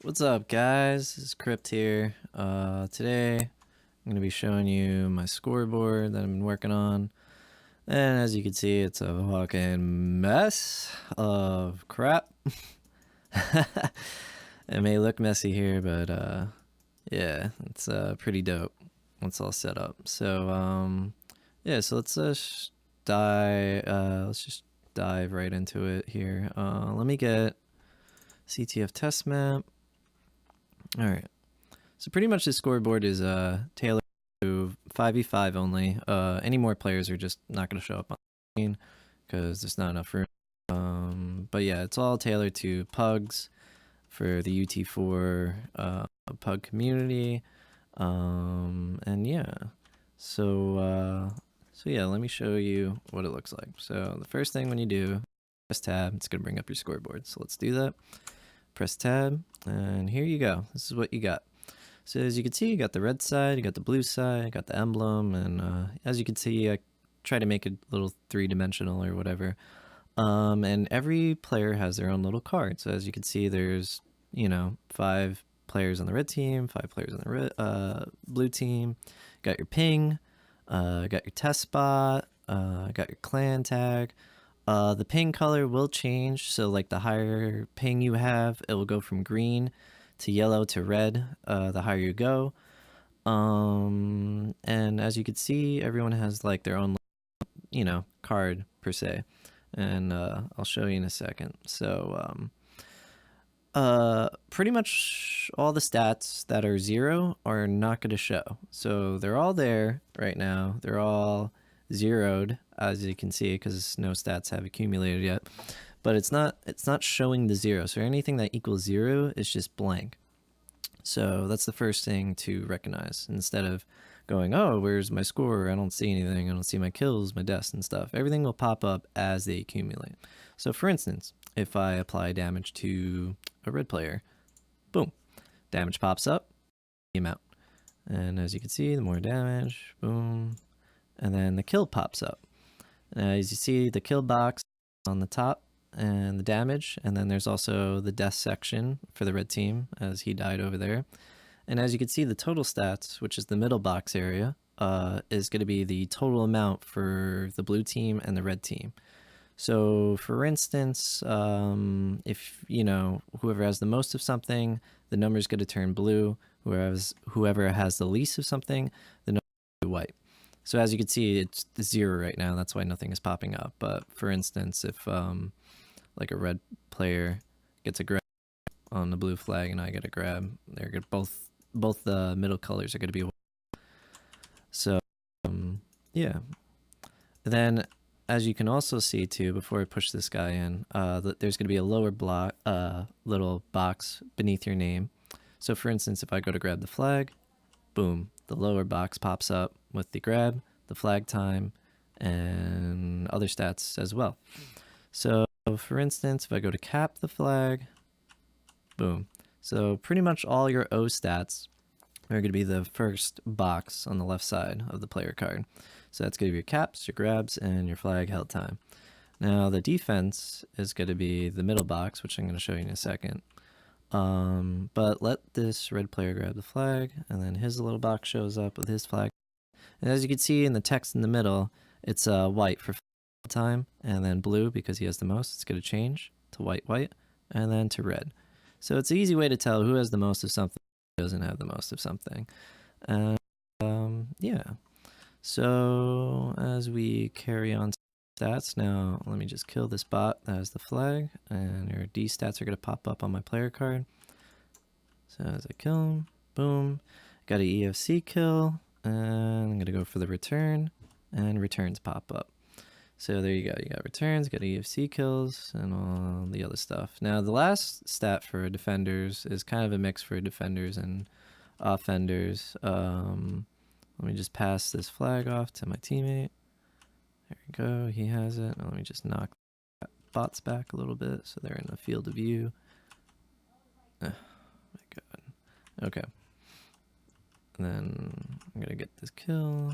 What's up, guys? This is Crypt here. Today I'm going to be showing you my scoreboard that I've been working on. And as you can see, it's a fucking mess of crap. It may look messy here, but yeah, it's pretty dope once all set up. So yeah, so let's just dive right into it here. Let me get CTF test map. All right. So pretty much this scoreboard is tailored to 5v5 only. Any more players are just not going to show up on the screen because there's not enough room. But yeah, it's all tailored to pugs for the UT4 pug community. And yeah, so yeah, let me show you what it looks like. So the first thing when you do, press tab, it's going to bring up your scoreboard. So let's do that. Press tab, and here you go. This is what you got. So as you can see, you got the red side, you got the blue side, you got the emblem, and as you can see, I try to make it a little three-dimensional or whatever. And every player has their own little card. So as you can see, there's, 5 players on the red team, 5 players on the blue team. Got your ping, got your test spot, got your clan tag. The ping color will change, so like the higher ping you have, it will go from green to yellow to red the higher you go. And as you can see, everyone has like their own, card per se. And I'll show you in a second. So pretty much all the stats that are 0 are not going to show. So they're all there right now. They're all zeroed, as you can see, because no stats have accumulated yet, but it's not showing the 0. So anything that equals 0 is just blank. So that's the first thing to recognize. Instead of going, oh, where's my score? I don't see anything. I don't see my kills, my deaths and stuff. Everything will pop up as they accumulate. So for instance, if I apply damage to a red player, boom, damage pops up, the amount. And as you can see, the more damage, boom, and then the kill pops up. As you see, the kill box on the top and the damage, and then there's also the death section for the red team as he died over there. And as you can see, the total stats, which is the middle box area, is going to be the total amount for the blue team and the red team. So for instance, if whoever has the most of something, the number is going to turn blue. Whoever has the least of something, the number is white. So as you can see, it's 0 right now. That's why nothing is popping up. But for instance, if like a red player gets a grab on the blue flag and I get a grab, they're good. Both the middle colors are going to be white. So yeah. Then as you can also see too, before I push this guy in, there's going to be a lower block, little box beneath your name. So for instance, if I go to grab the flag, boom, the lower box pops up with the grab, the flag time, and other stats as well. So for instance, if I go to cap the flag, boom. So pretty much all your O stats are going to be the first box on the left side of the player card. So that's going to be your caps, your grabs, and your flag held time. Now the defense is going to be the middle box, which I'm going to show you in a second. But let this red player grab the flag, and then his little box shows up with his flag. And as you can see in the text in the middle, it's white for time, and then blue because he has the most. It's going to change to white, and then to red. So it's an easy way to tell who has the most of something, who doesn't have the most of something. And yeah. So as we carry on stats, now let me just kill this bot that has the flag, and your D stats are going to pop up on my player card. So as I kill him, boom, got an EFC kill, and I'm going to go for the return, and returns pop up. So there you go, you got returns, got EFC kills, and all the other stuff. Now the last stat for defenders is kind of a mix for defenders and offenders. Let me just pass this flag off to my teammate. There we go, he has it. Now let me just knock bots back a little bit so they're in the field of view. Oh my god. Okay. And then I'm gonna get this kill.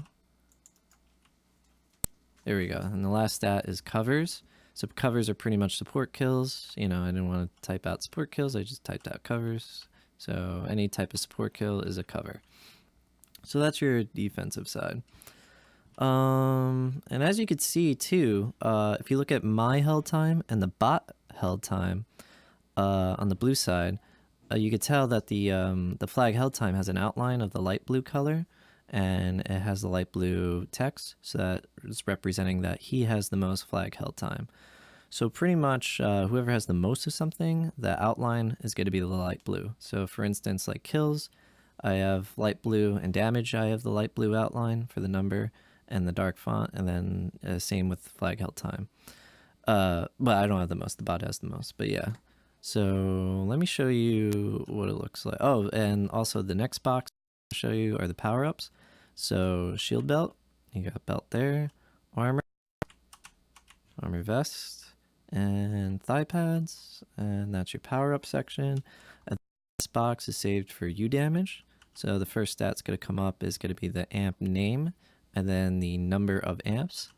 There we go. And the last stat is covers. So covers are pretty much support kills. I didn't want to type out support kills. I just typed out covers. So any type of support kill is a cover. So that's your defensive side. And as you can see too, if you look at my held time and the bot held time on the blue side, you could tell that the flag held time has an outline of the light blue color, and it has the light blue text, so that is representing that he has the most flag held time. So pretty much whoever has the most of something, the outline is going to be the light blue. So for instance, like kills, I have light blue, and damage, I have the light blue outline for the number and the dark font, and then same with flag held time. But I don't have the most, the bot has the most, but yeah. So let me show you what it looks like. Oh, and also the next box I'll show you are the power-ups. So shield belt, you got belt there, armor vest, and thigh pads, and that's your power-up section. And this box is saved for U damage. So the first stat's going to come up is going to be the amp name, and then the number of amps.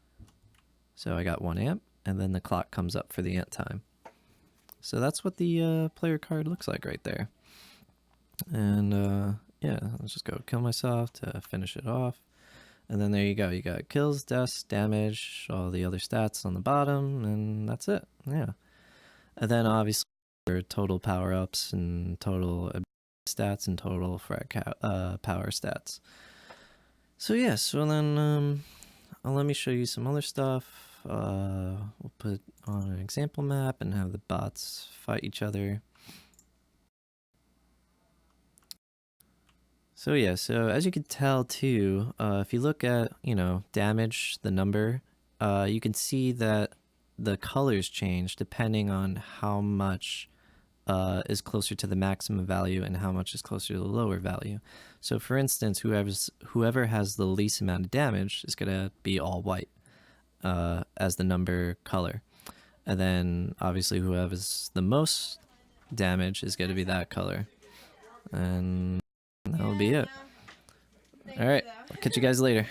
So I got 1 amp, and then the clock comes up for the amp time. So that's what the player card looks like right there. And yeah, let's just go kill myself to finish it off. And then there you go. You got kills, deaths, damage, all the other stats on the bottom, and that's it. Yeah. And then obviously your total power-ups and total stats and total frag power stats. So yeah, so then let me show you some other stuff. We'll put on an example map and have the bots fight each other. So yeah, so as you can tell too, if you look at, damage, the number, you can see that the colors change depending on how much is closer to the maximum value and how much is closer to the lower value. So for instance, whoever has the least amount of damage is going to be all white as the number color. And then obviously whoever has the most damage is going to be that color. And that'll be it. All right, I'll catch you guys later.